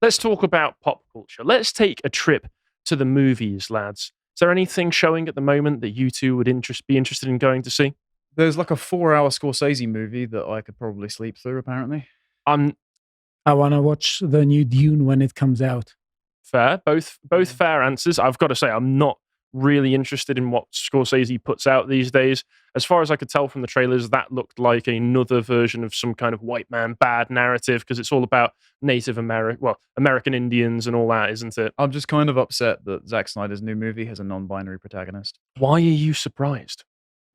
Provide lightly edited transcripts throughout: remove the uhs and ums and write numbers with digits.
let's talk about pop culture. Let's take a trip to the movies, lads. Is there anything showing at the moment that you two would be interested in going to see? There's like a 4-hour Scorsese movie that I could probably sleep through, apparently. I want to watch the new Dune when it comes out. Fair. Both fair answers. I've got to say, I'm not really interested in what Scorsese puts out these days. As far as I could tell from the trailers, that looked like another version of some kind of white man bad narrative, because it's all about American Indians and all that, isn't it? I'm just kind of upset that Zack Snyder's new movie has a non-binary protagonist. Why are you surprised?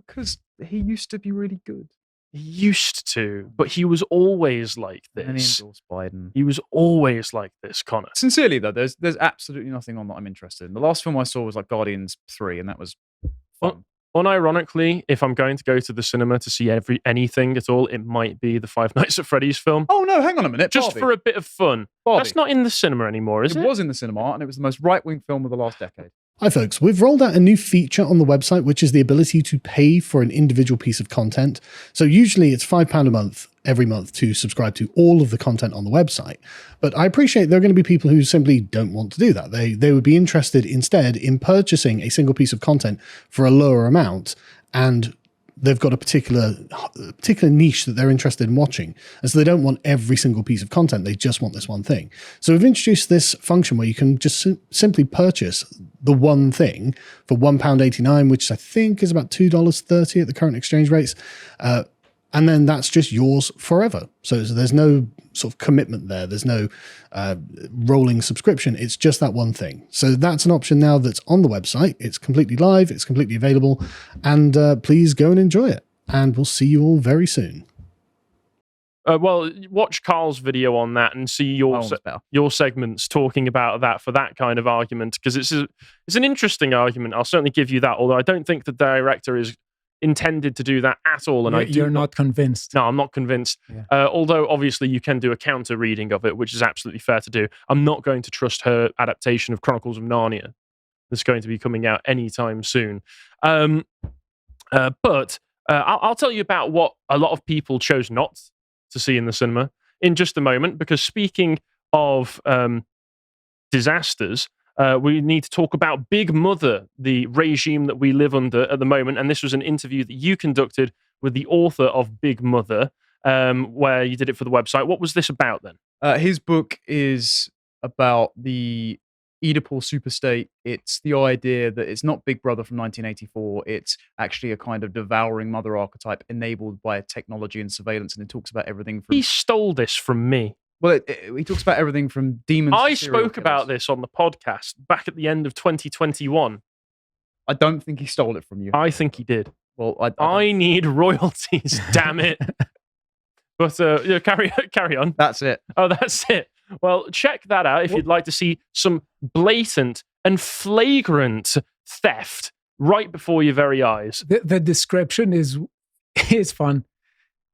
Because he used to be really good. He used to, but he was always like this. And he endorsed Biden. He was always like this, Connor. Sincerely, though, there's absolutely nothing on that I'm interested in. The last film I saw was like Guardians 3, and that was fun. Unironically, if I'm going to go to the cinema to see anything at all, it might be the Five Nights at Freddy's film. Oh, no, hang on a minute. Just Barbie. for a bit of fun. Barbie. That's not in the cinema anymore, is it? It was in the cinema, and it was the most right-wing film of the last decade. Hi folks, we've rolled out a new feature on the website, which is the ability to pay for an individual piece of content. So usually it's £5 a month every month to subscribe to all of the content on the website. But I appreciate there are going to be people who simply don't want to do that. They would be interested instead in purchasing a single piece of content for a lower amount, and they've got a particular niche that they're interested in watching. And so they don't want every single piece of content. They just want this one thing. So we've introduced this function where you can just simply purchase the one thing for £1.89, which I think is about $2.30 at the current exchange rates. And then that's just yours forever. So there's no sort of commitment there. There's no rolling subscription. It's just that one thing. So that's an option now that's on the website. It's completely live. It's completely available. And please go and enjoy it. And we'll see you all very soon. Well, watch Carl's video on that and see your segments talking about that for that kind of argument, because it's an interesting argument. I'll certainly give you that, although I don't think the director is intended to do that at all. And you're not convinced. No, I'm not convinced. Yeah. Although obviously you can do a counter reading of it, which is absolutely fair to do. I'm not going to trust her adaptation of Chronicles of Narnia that's going to be coming out anytime soon. But I'll tell you about what a lot of people chose not to see in the cinema in just a moment, because speaking of disasters, we need to talk about Big Mother, the regime that we live under at the moment. And this was an interview that you conducted with the author of Big Mother, where you did it for the website. What was this about then? His book is about the Oedipal superstate. It's the idea that it's not Big Brother from 1984. It's actually a kind of devouring mother archetype enabled by technology and surveillance. And it talks about everything from... He stole this from me. Well, he talks about everything from demons. I spoke about this on the podcast back at the end of 2021. I don't think he stole it from you. I think he did. Well, I need royalties, damn it. But carry on. That's it. Oh, that's it. Well, check that out if you'd like to see some blatant and flagrant theft right before your very eyes. The description is fun.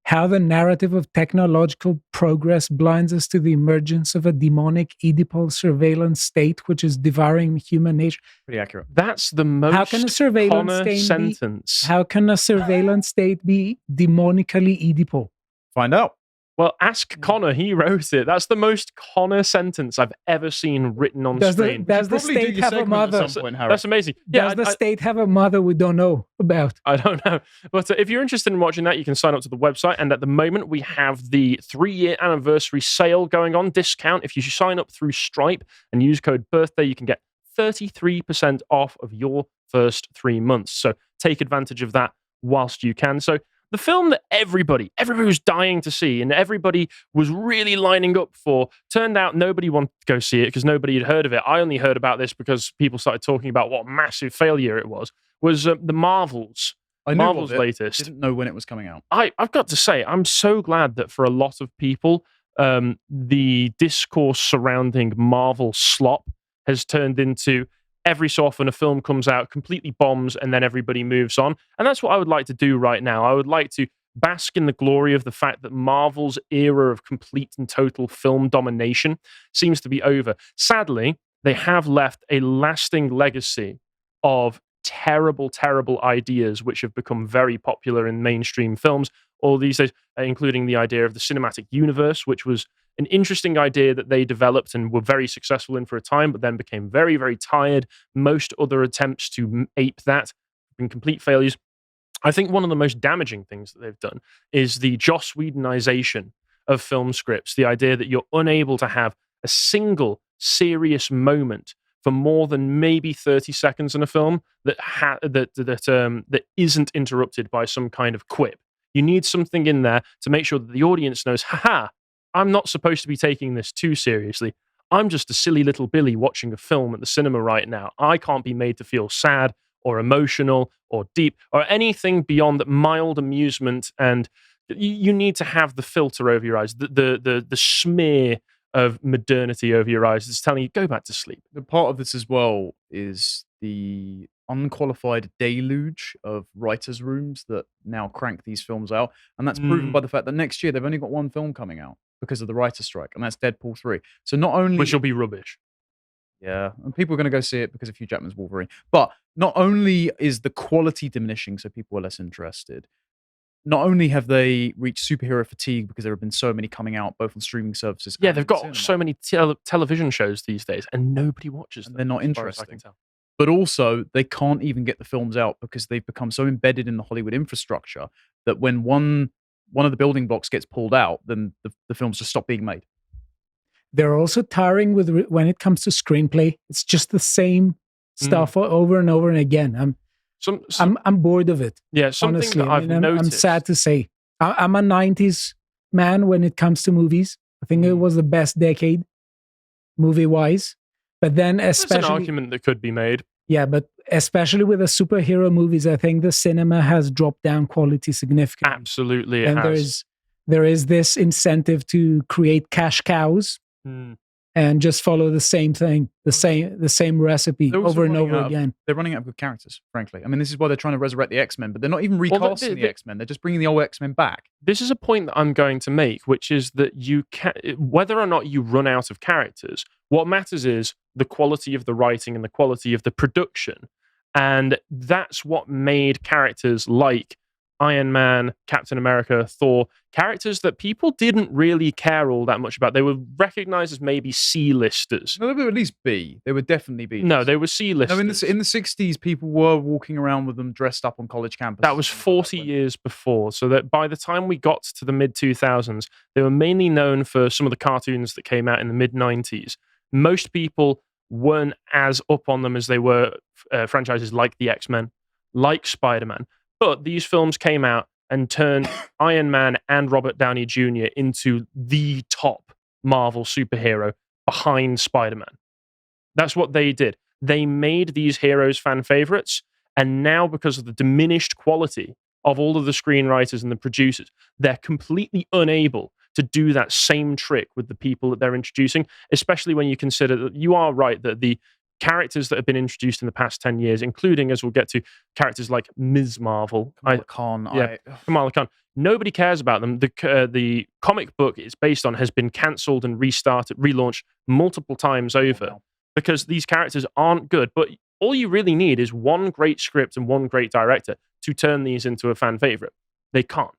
How the narrative of technological progress blinds us to the emergence of a demonic Oedipal surveillance state, which is devouring human nature. Pretty accurate. That's the most how can a surveillance sentence. How can a surveillance state be demonically Oedipal? Find out. Well, ask Connor. He wrote it. That's the most Connor sentence I've ever seen written on screen. Does the state have a mother? That's amazing. Does the state have a mother we don't know about? I don't know. But if you're interested in watching that, you can sign up to the website. And at the moment, we have the 3-year anniversary sale going on, discount. If you sign up through Stripe and use code BIRTHDAY, you can get 33% off of your first 3 months. So take advantage of that whilst you can. So the film that everybody was dying to see and everybody was really lining up for, turned out nobody wanted to go see it because nobody had heard of it. I only heard about this because people started talking about what a massive failure it was the Marvels. Marvel's latest. Didn't know when it was coming out. I've got to say, I'm so glad that for a lot of people, the discourse surrounding Marvel slop has turned into every so often a film comes out, completely bombs, and then everybody moves on. And that's what I would like to do right now. I would like to bask in the glory of the fact that Marvel's era of complete and total film domination seems to be over. Sadly, they have left a lasting legacy of terrible, terrible ideas which have become very popular in mainstream films all these days, including the idea of the cinematic universe, which was an interesting idea that they developed and were very successful in for a time, but then became very, very tired. Most other attempts to ape that have been complete failures. I think one of the most damaging things that they've done is the Joss Whedonization of film scripts. The idea that you're unable to have a single serious moment for more than maybe 30 seconds in a film that isn't interrupted by some kind of quip. You need something in there to make sure that the audience knows, haha, I'm not supposed to be taking this too seriously. I'm just a silly little Billy watching a film at the cinema right now. I can't be made to feel sad or emotional or deep or anything beyond mild amusement. And you need to have the filter over your eyes, the smear of modernity over your eyes. It's telling you, go back to sleep. The part of this as well is the unqualified deluge of writers' rooms that now crank these films out. And that's proven by the fact that next year they've only got one film coming out because of the writer's strike, and that's Deadpool 3. So not only... Which will be rubbish. Yeah, and people are going to go see it because of Hugh Jackman's Wolverine. But not only is the quality diminishing, so people are less interested, not only have they reached superhero fatigue because there have been so many coming out, both on streaming services. Yeah, they've got so many television shows these days, and nobody watches them. They're not as far as I interesting. can tell. But also, they can't even get the films out because they've become so embedded in the Hollywood infrastructure that when one of the building blocks gets pulled out, then the films just stop being made. They're also tiring when it comes to screenplay. It's just the same stuff over and over and again. I'm bored of it. Yeah, something honestly. that I've noticed. I'm sad to say. I'm a 90s man when it comes to movies. I think it was the best decade, movie-wise. But then especially... That's an argument that could be made. Yeah, but especially with the superhero movies, I think the cinema has dropped down quality significantly. Absolutely, it and has. There is this incentive to create cash cows and just follow the same thing, the same recipe over and over again. They're running out of good characters, frankly. I mean, this is why they're trying to resurrect the X-Men, but they're not even recasting the X-Men. They're just bringing the old X-Men back. This is a point that I'm going to make, which is that whether or not you run out of characters, what matters is the quality of the writing and the quality of the production. And that's what made characters like Iron Man, Captain America, Thor, characters that people didn't really care all that much about. They were recognized as maybe C-listers. No, they were at least B. They were definitely B. No, they were C-listers. No, in the 60s, people were walking around with them dressed up on college campuses. That was 40 years before. So that by the time we got to the mid-2000s, they were mainly known for some of the cartoons that came out in the mid-90s. Most people weren't as up on them as they were franchises like the X-Men, like Spider-Man. But these films came out and turned Iron Man and Robert Downey Jr. into the top Marvel superhero behind Spider-Man. That's what they did. They made these heroes fan favorites, and now because of the diminished quality of all of the screenwriters and the producers, they're completely unable to do that same trick with the people that they're introducing, especially when you consider that you are right that the characters that have been introduced in the past 10 years, including, as we'll get to, characters like Ms. Marvel. Kamala Khan. Nobody cares about them. The comic book it's based on has been cancelled and relaunched multiple times over because these characters aren't good. But all you really need is one great script and one great director to turn these into a fan favorite. They can't.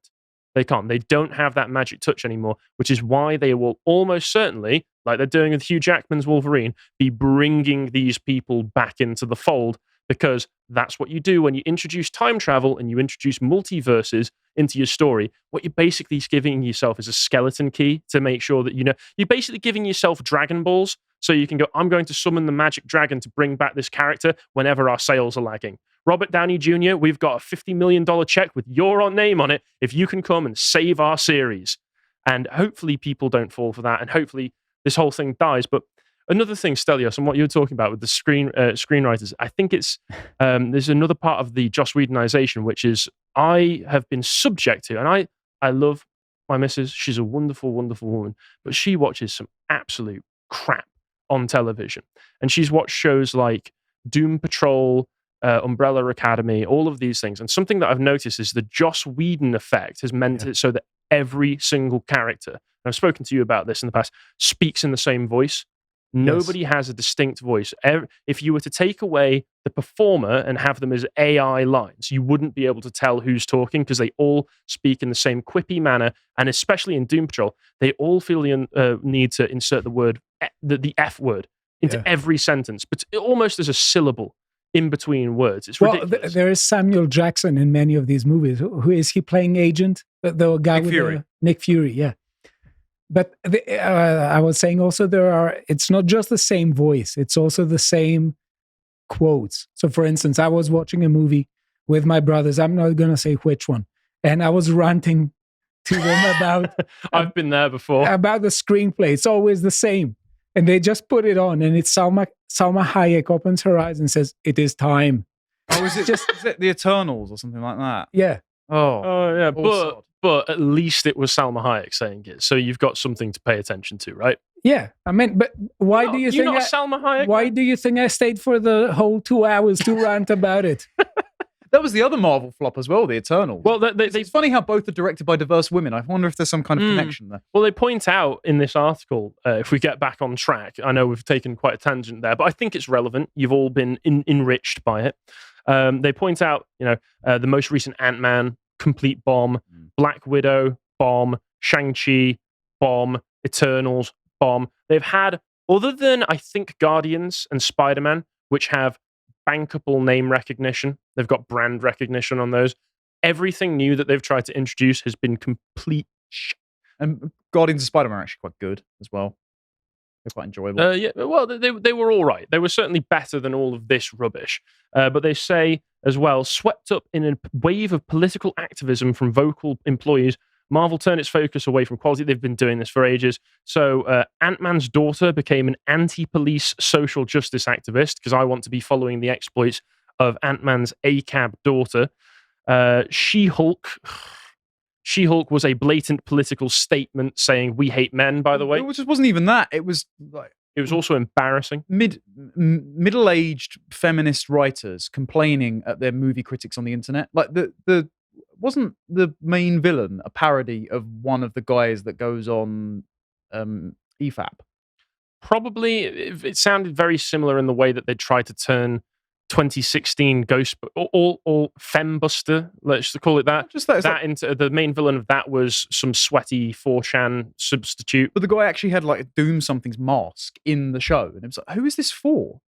They don't have that magic touch anymore, which is why they will almost certainly, like they're doing with Hugh Jackman's Wolverine, be bringing these people back into the fold, because that's what you do when you introduce time travel and you introduce multiverses into your story. What you're basically giving yourself is a skeleton key to make sure that you're basically giving yourself Dragon Balls so you can go, I'm going to summon the magic dragon to bring back this character whenever our sales are lagging. Robert Downey Jr., we've got a $50 million check with your name on it if you can come and save our series. And hopefully people don't fall for that, and hopefully this whole thing dies. But another thing, Stelios, and what you were talking about with the screenwriters, I think it's there's another part of the Joss Whedonization, which is I have been subject to, and I love my missus. She's a wonderful, wonderful woman, but she watches some absolute crap on television. And she's watched shows like Doom Patrol, Umbrella Academy, all of these things. And something that I've noticed is the Joss Whedon effect has meant it so that every single character, and I've spoken to you about this in the past, speaks in the same voice. Nobody has a distinct voice. If you were to take away the performer and have them as AI lines, you wouldn't be able to tell who's talking because they all speak in the same quippy manner. And especially in Doom Patrol, they all feel the need to insert the word, the F word, into every sentence, but almost as a syllable in between words. It's ridiculous. There is Samuel Jackson in many of these movies. Who is he playing? Agent, the guy with Fury. Nick Fury. Yeah. But I was saying also it's not just the same voice, it's also the same quotes. So for instance, I was watching a movie with my brothers, I'm not going to say which one, and I was ranting to them about I've been there before. About the screenplay. It's always the same. And they just put it on, and it's Salma Hayek opens her eyes and says, "It is time." Oh, is it The Eternals or something like that? Yeah. Oh yeah, sod. but at least it was Salma Hayek saying it, so you've got something to pay attention to, right? Yeah, I mean, but why do you think? You're not Salma Hayek. Why do you think I stayed for the whole 2 hours to rant about it? That was the other Marvel flop as well, The Eternals. Well, it's funny how both are directed by diverse women. I wonder if there's some kind of connection there. Well, they point out in this article, if we get back on track, I know we've taken quite a tangent there, but I think it's relevant. You've all been enriched by it. They point out, the most recent Ant-Man, complete bomb, Black Widow, bomb, Shang-Chi, bomb, Eternals, bomb. They've had, other than, I think, Guardians and Spider-Man, which have bankable name recognition, they've got brand recognition on those. Everything new that they've tried to introduce has been complete shit. And Guardians of Spider-Man are actually quite good as well. They're quite enjoyable. Yeah, well, they were all right. They were certainly better than all of this rubbish. But they say as well, swept up in a wave of political activism from vocal employees, Marvel turned its focus away from quality. They've been doing this for ages. So Ant-Man's daughter became an anti-police social justice activist, because I want to be following the exploits of Ant-Man's ACAB daughter. She-Hulk was a blatant political statement saying, "We hate men," by the way. It just wasn't even that. It was like... It was also embarrassing. Middle-aged feminist writers complaining at their movie critics on the internet. Like wasn't the main villain a parody of one of the guys that goes on EFAP? Probably. It sounded very similar in the way that they tried to turn 2016 Ghost or Fembuster, let's call it that. Just that into the main villain of that was some sweaty 4chan substitute. But the guy actually had like Doom something's mask in the show, and it was like, who is this for?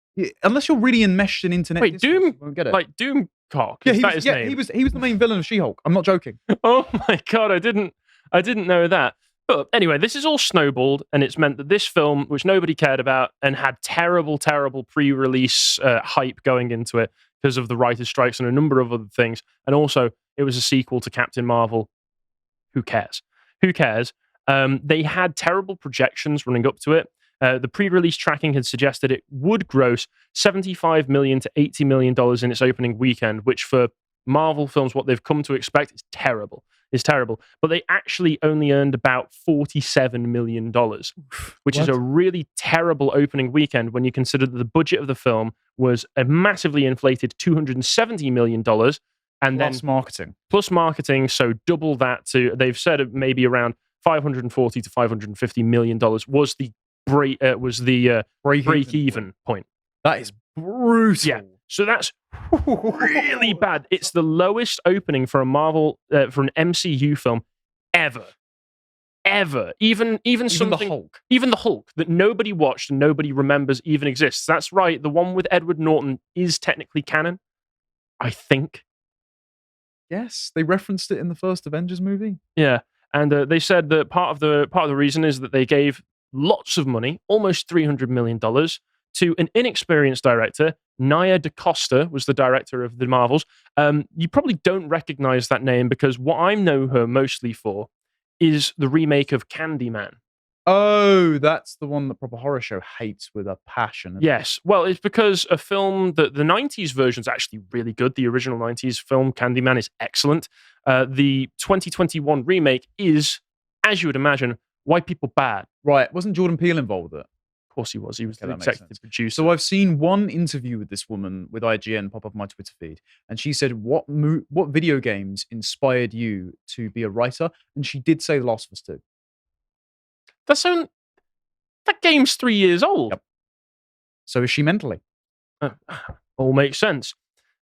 Unless you're really enmeshed in internet. Wait, discourse, Doom, you won't get it. like Doomcock? Yeah, Is that his name? he was the main villain of She-Hulk. I'm not joking. Oh my god, I didn't know that. But anyway, this is all snowballed, and it's meant that this film, which nobody cared about and had terrible, terrible pre-release hype going into it because of the writer's strikes and a number of other things, and also it was a sequel to Captain Marvel. Who cares? Who cares? They had terrible projections running up to it. The pre-release tracking had suggested it would gross $75 million to $80 million in its opening weekend, which for Marvel films, what they've come to expect, is terrible. But they actually only earned about $47 million, which is a really terrible opening weekend when you consider that the budget of the film was a massively inflated $270 million. And plus marketing, so double that to, they've said maybe around $540 to $550 million was the break-even point. That is brutal. Yeah. So that's really bad. It's the lowest opening for a Marvel, for an MCU film ever. Even something, the Hulk. Even the Hulk that nobody watched and nobody remembers even exists. That's right. The one with Edward Norton is technically canon, I think. Yes, they referenced it in the first Avengers movie. Yeah, and they said that part of the reason is that they gave lots of money, almost $300 million, to an inexperienced director. Nia DaCosta was the director of the Marvels. You probably don't recognize that name because what I know her mostly for is the remake of Candyman. Oh, that's the one that Proper Horror Show hates with a passion. Yes. Well, it's because a film that the 90s version is actually really good. The original 90s film, Candyman, is excellent. The 2021 remake is, as you would imagine, white people bad. Right. Wasn't Jordan Peele involved with it? Of course he was. He was the executive producer. So I've seen one interview with this woman with IGN pop up on my Twitter feed, and she said, what video games inspired you to be a writer? And she did say The Last of Us 2. That game's 3 years old. Yep. So is she mentally. All makes sense.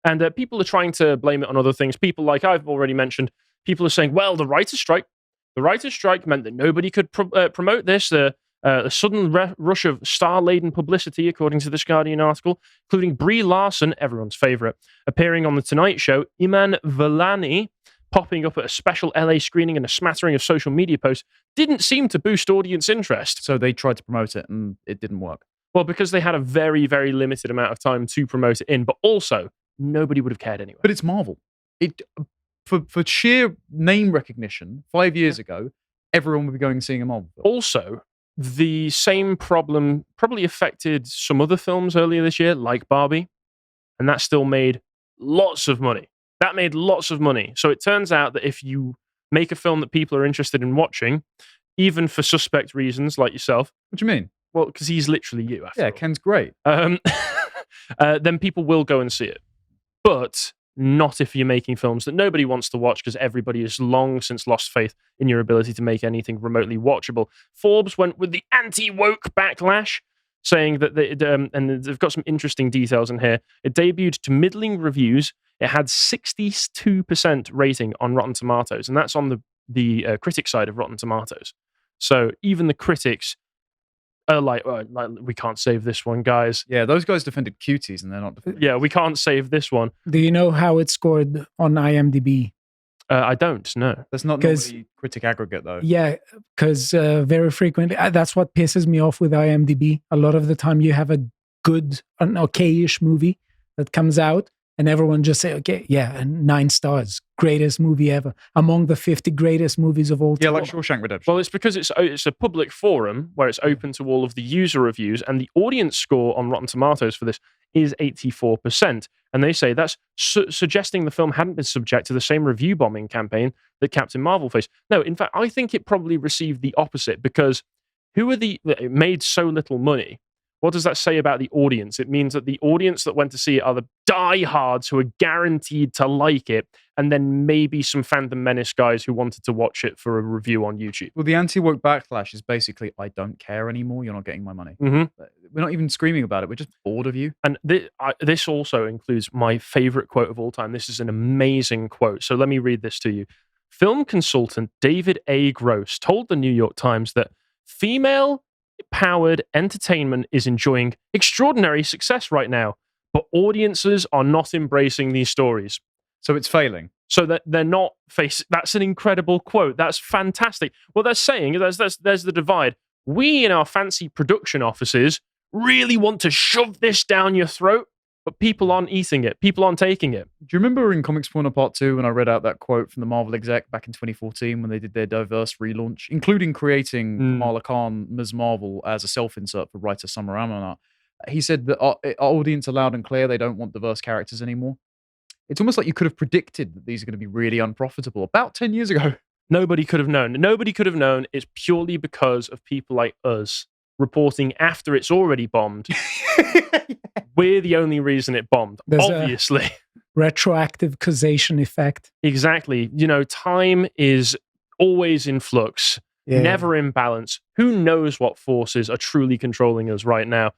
And people are trying to blame it on other things. People, like I've already mentioned, people are saying, well, the writer's strike. The writer's strike meant that nobody could promote this. A sudden rush of star-laden publicity, according to this Guardian article, including Brie Larson, everyone's favorite, appearing on The Tonight Show, Iman Vellani popping up at a special LA screening and a smattering of social media posts, didn't seem to boost audience interest. So they tried to promote it and it didn't work. Well, because they had a very, very limited amount of time to promote it in, but also nobody would have cared anyway. But it's Marvel. For sheer name recognition, 5 years ago, everyone would be going and seeing a Marvel film. Also, the same problem probably affected some other films earlier this year, like Barbie, and that still made lots of money. That made lots of money. So it turns out that if you make a film that people are interested in watching, even for suspect reasons like yourself. What do you mean? Well, because he's literally you. After all. Ken's great. Then people will go and see it. But not if you're making films that nobody wants to watch, because everybody has long since lost faith in your ability to make anything remotely watchable. Forbes went with the anti-woke backlash, saying that and they've got some interesting details in here. It debuted to middling reviews. It had 62% rating on Rotten Tomatoes, and that's on the critic side of Rotten Tomatoes. So even the critics are like, we can't save this one, guys. Yeah, those guys defended cuties, and they're not defending. Yeah, we can't save this one. Do you know how it scored on IMDb? I don't know. That's not normally critic aggregate, though. Yeah, because very frequently, that's what pisses me off with IMDb. A lot of the time you have an okay-ish movie that comes out, and everyone just say, okay, yeah, and 9 stars, greatest movie ever, among the 50 greatest movies of all time. Yeah, like Shawshank Redemption. Well, it's because it's a public forum where it's open to all of the user reviews, and the audience score on Rotten Tomatoes for this is 84%. And they say that's suggesting the film hadn't been subject to the same review bombing campaign that Captain Marvel faced. No, in fact, I think it probably received the opposite, because it made so little money. What does that say about the audience? It means that the audience that went to see it are the diehards who are guaranteed to like it, and then maybe some fandom menace guys who wanted to watch it for a review on YouTube. Well, the anti-woke backlash is basically, I don't care anymore, you're not getting my money. Mm-hmm. We're not even screaming about it, we're just bored of you. And this also includes my favorite quote of all time. This is an amazing quote. So let me read this to you. Film consultant David A. Gross told the New York Times that female-powered entertainment is enjoying extraordinary success right now, but audiences are not embracing these stories. So it's failing. So that they're not facing. That's an incredible quote. That's fantastic. What they're saying is there's the divide. We in our fancy production offices really want to shove this down your throat, but people aren't eating it. People aren't taking it. Do you remember in Comics Corner Part 2 when I read out that quote from the Marvel exec back in 2014 when they did their diverse relaunch, including creating Kamala Khan, Ms. Marvel, as a self-insert for writer Summer Amonat? He said that our audience are loud and clear. They don't want diverse characters anymore. It's almost like you could have predicted that these are going to be really unprofitable about 10 years ago. Nobody could have known. Nobody could have known. It's purely because of people like us reporting after it's already bombed. We're the only reason it bombed, obviously. Retroactive causation effect. Exactly. Time is always in flux, never in balance. Who knows what forces are truly controlling us right now?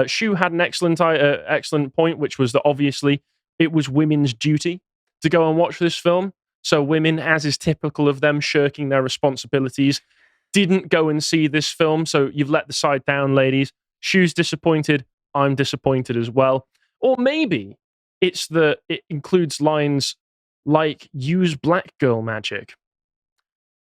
Shu had an excellent point, which was that obviously it was women's duty to go and watch this film. So women, as is typical of them shirking their responsibilities, didn't go and see this film. So you've let the side down, ladies. Shu's disappointed. I'm disappointed as well. Or maybe it's that it includes lines like use black girl magic.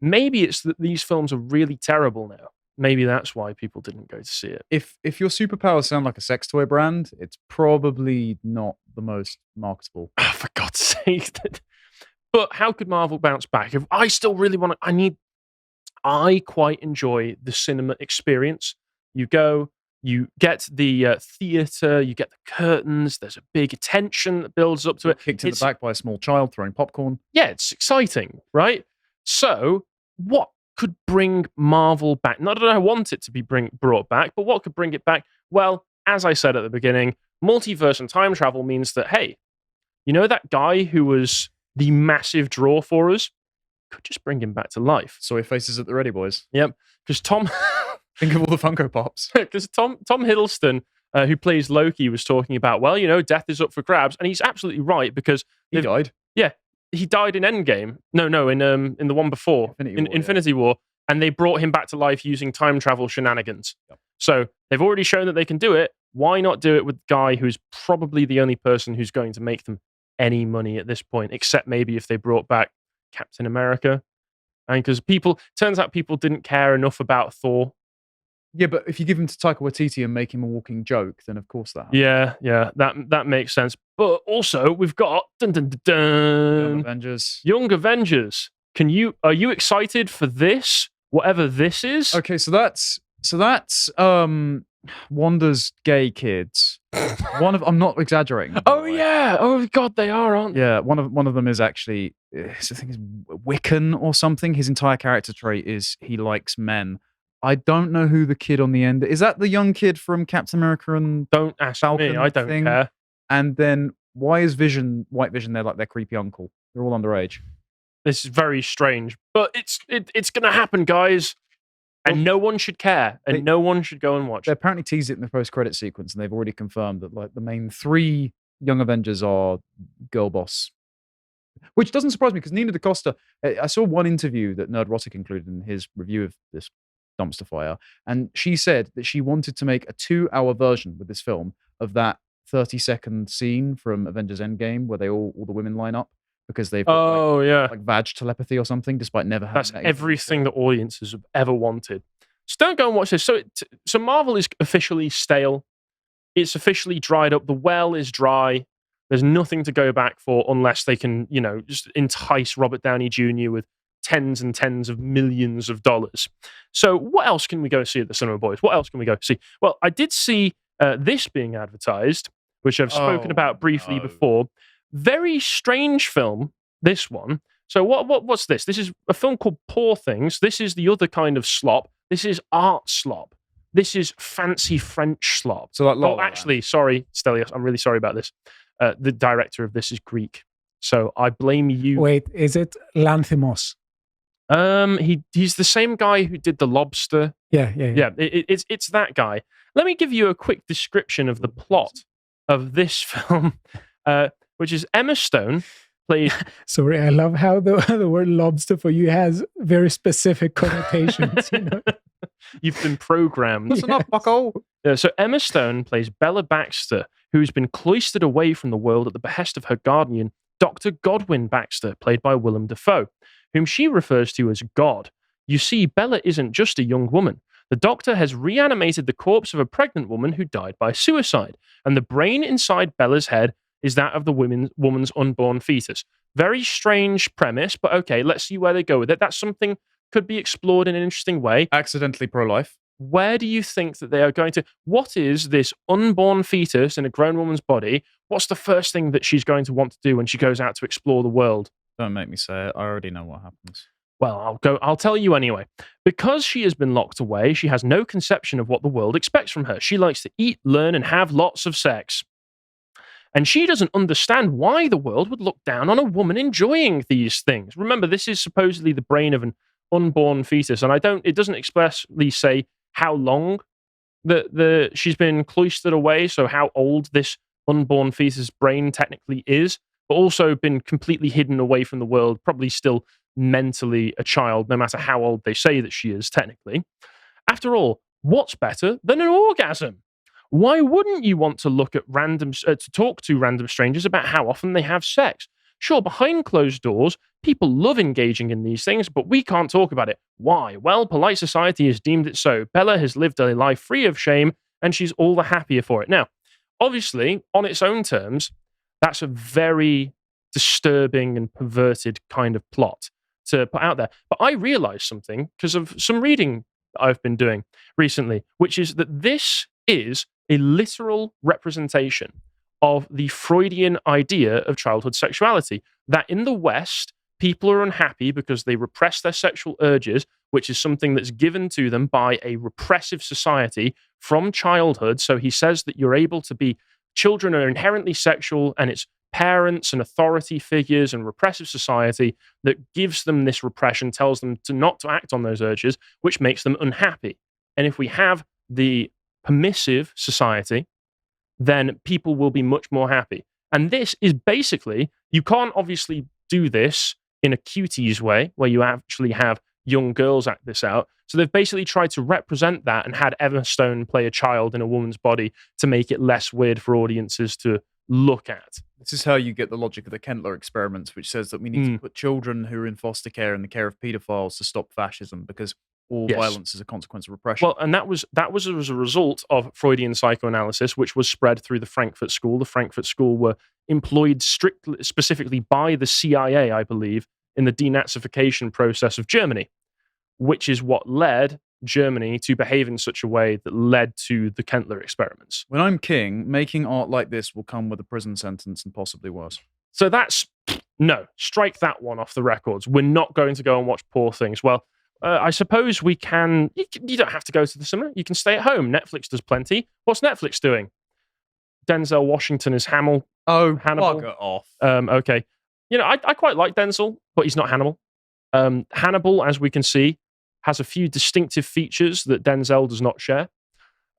Maybe it's that these films are really terrible now. Maybe that's why people didn't go to see it. If your superpowers sound like a sex toy brand, it's probably not the most marketable. Oh, for God's sake. But how could Marvel bounce back? If I still really want to, I quite enjoy the cinema experience. You go, you get the theater, you get the curtains, there's a big tension that builds up to it. Kicked in the back by a small child throwing popcorn. Yeah, it's exciting, right? So what could bring Marvel back? Not that I want it to be brought back, but what could bring it back? Well, as I said at the beginning, multiverse and time travel means that, hey, that guy who was the massive draw for us, could just bring him back to life. Soy faces at the ready, boys. Yep, because Tom... Think of all the Funko Pops. Because Tom Hiddleston who plays Loki, was talking about, well, death is up for grabs, and he's absolutely right because He died. yeah, he died in Endgame. No, in the one before, Infinity War, and they brought him back to life using time travel shenanigans. Yep. So they've already shown that they can do it. Why not do it with the guy who's probably the only person who's going to make them any money at this point, except maybe if they brought back Captain America? And because turns out people didn't care enough about Thor. Yeah, but if you give him to Taika Waititi and make him a walking joke, then of course that happens. Yeah, that makes sense. But also we've got Young Avengers. Young Avengers. Are you excited for this? Whatever this is? Okay, so that's Wanda's gay kids. I'm not exaggerating. Oh yeah. Oh god, they are, aren't they? Yeah, one of them is actually, I think, is Wiccan or something. His entire character trait is he likes men. I don't know who the kid on the end is. That the young kid from Captain America and Don't ask Falcon me. I don't thing? care. And then why is White Vision? They're like their creepy uncle. They're all underage. This is very strange, but it's gonna happen, guys. And no one should care, and no one should go and watch. They apparently teased it in the post-credit sequence, and they've already confirmed that like the main 3 Young Avengers are girl boss, which doesn't surprise me because Nina DaCosta. I saw one interview that Nerdrotic included in his review of this dumpster fire, and she said that she wanted to make a 2-hour version with this film of that 30-second scene from Avengers Endgame where all the women line up because they've got like vag telepathy or something, despite never having That's everything the audiences have ever wanted. So don't go and watch this. So Marvel is officially stale. It's officially dried up. The well is dry. There's nothing to go back for unless they can, just entice Robert Downey Jr. with tens and tens of millions of dollars. So what else can we go see at the cinema, boys? What else can we go see? Well, I did see this being advertised, which I've spoken about briefly before. Very strange film, this one. So what's this? This is a film called Poor Things. This is the other kind of slop. This is art slop. This is fancy French slop. So like, actually, sorry, Stelios, I'm really sorry about this. The director of this is Greek, so I blame you. Wait, is it Lanthimos? He's the same guy who did The Lobster. Yeah. It's that guy. Let me give you a quick description of the plot of this film, which is Emma Stone played. Sorry, I love how the word lobster for you has very specific connotations. You've been programmed. Listen up, bucko. Yeah, so Emma Stone plays Bella Baxter, who's been cloistered away from the world at the behest of her guardian, Dr. Godwin Baxter, played by Willem Dafoe, whom she refers to as God. You see, Bella isn't just a young woman. The doctor has reanimated the corpse of a pregnant woman who died by suicide, and the brain inside Bella's head is that of the woman's unborn fetus. Very strange premise, but okay, let's see where they go with it. That's something could be explored in an interesting way. Accidentally pro-life. Where do you think that they are going to... What is this unborn fetus in a grown woman's body? What's the first thing that she's going to want to do when she goes out to explore the world? Don't make me say it. I already know what happens. Well, I'll tell you anyway. Because she has been locked away, she has no conception of what the world expects from her. She likes to eat, learn, and have lots of sex. And she doesn't understand why the world would look down on a woman enjoying these things. Remember, this is supposedly the brain of an unborn fetus, and it doesn't expressly say how long she's been cloistered away, so how old this unborn fetus brain technically is, but also been completely hidden away from the world, probably still mentally a child, no matter how old they say that she is technically. After all, what's better than an orgasm? Why wouldn't you want to talk to random strangers about how often they have sex? Sure, behind closed doors, people love engaging in these things, but we can't talk about it. Why? Well, polite society has deemed it so. Bella has lived a life free of shame, and she's all the happier for it. Now, obviously, on its own terms, that's a very disturbing and perverted kind of plot to put out there. But I realized something because of some reading that I've been doing recently, which is that this is a literal representation of the Freudian idea of childhood sexuality, that in the West, people are unhappy because they repress their sexual urges, which is something that's given to them by a repressive society from childhood. So he says that children are inherently sexual, and it's parents and authority figures and repressive society that gives them this repression, tells them not to act on those urges, which makes them unhappy. And if we have the permissive society, then people will be much more happy. And this is basically, you can't obviously do this in a cuties way, where you actually have young girls act this out. So they've basically tried to represent that and had Emma Stone play a child in a woman's body to make it less weird for audiences to look at. This is how you get the logic of the Kentler experiments, which says that we need to put children who are in foster care in the care of paedophiles to stop fascism, because all violence is a consequence of repression. Well, and that was as a result of Freudian psychoanalysis, which was spread through the Frankfurt School. The Frankfurt School were employed specifically by the CIA, I believe, in the denazification process of Germany, which is what led Germany to behave in such a way that led to the Kentler experiments. When I'm king, making art like this will come with a prison sentence and possibly worse. So no, strike that one off the records. We're not going to go and watch Poor Things. Well, I suppose we can. You don't have to go to the cinema. You can stay at home. Netflix does plenty. What's Netflix doing? Denzel Washington is Hannibal. Bugger off. Okay. I quite like Denzel, but he's not Hannibal. Hannibal, as we can see, has a few distinctive features that Denzel does not share.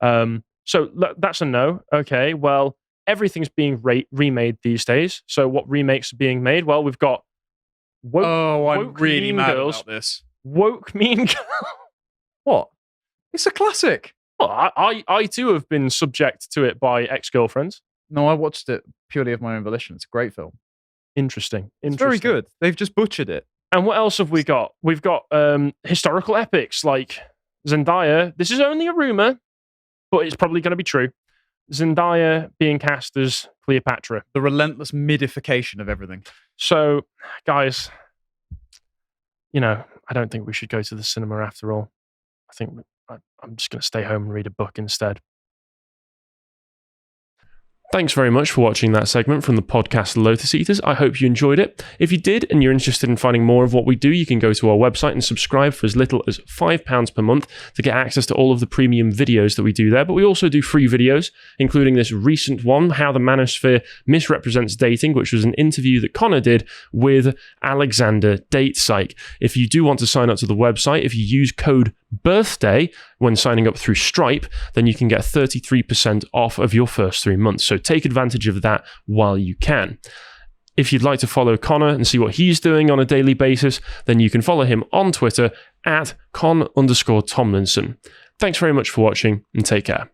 So that's a no. Okay, well, everything's being remade these days. So what remakes are being made? Well, we've got I'm really mad about this. Woke Mean Girls. What? It's a classic. Well, I too have been subject to it by ex-girlfriends. No, I watched it purely of my own volition. It's a great film. Interesting. It's very good. They've just butchered it. And what else have we got? We've got historical epics like Zendaya. This is only a rumor, but it's probably going to be true. Zendaya being cast as Cleopatra. The relentless midification of everything. So, guys, I don't think we should go to the cinema after all. I think I'm just going to stay home and read a book instead. Thanks very much for watching that segment from the podcast Lotus Eaters. I hope you enjoyed it. If you did and you're interested in finding more of what we do, you can go to our website and subscribe for as little as £5 per month to get access to all of the premium videos that we do there. But we also do free videos, including this recent one, How the Manosphere Misrepresents Dating, which was an interview that Connor did with Alexander Datepsych. If you do want to sign up to the website, if you use code BIRTHDAY when signing up through Stripe, then you can get 33% off of your first 3 months. So take advantage of that while you can. If you'd like to follow Connor and see what he's doing on a daily basis, then you can follow him on Twitter at @Con_Tomlinson. Thanks very much for watching and take care.